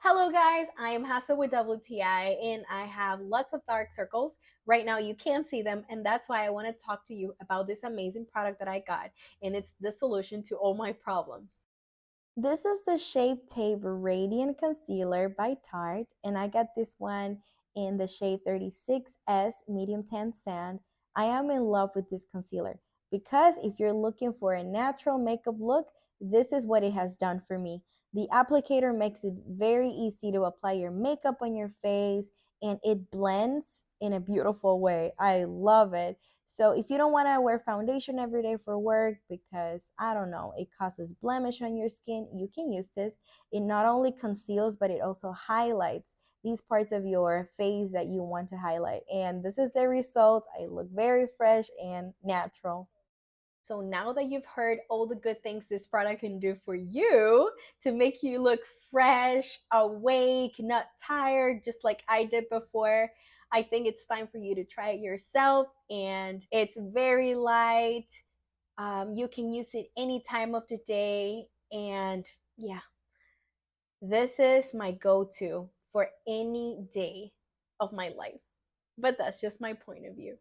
Hello guys, I am Hassa with WTI and I have lots of dark circles. Right now you can't see them and that's why I want to talk to you about this amazing product that I got and it's the solution to all my problems. This is the Shape Tape Radiant Concealer by Tarte and I got this one in the shade 36S Medium Tan Sand. I am in love with this concealer because if you're looking for a natural makeup look, this is what it has done for me. The applicator makes it very easy to apply your makeup on your face and it blends in a beautiful way. I love it. So if you don't want to wear foundation every day for work because, I don't know, it causes blemish on your skin, you can use this. It not only conceals, but it also highlights these parts of your face that you want to highlight. And this is the result. I look very fresh and natural. So now that you've heard all the good things this product can do for you to make you look fresh, awake, not tired, just like I did before, I think it's time for you to try it yourself. And it's very light. You can use it any time of the day. And yeah, this is my go-to for any day of my life. But that's just my point of view.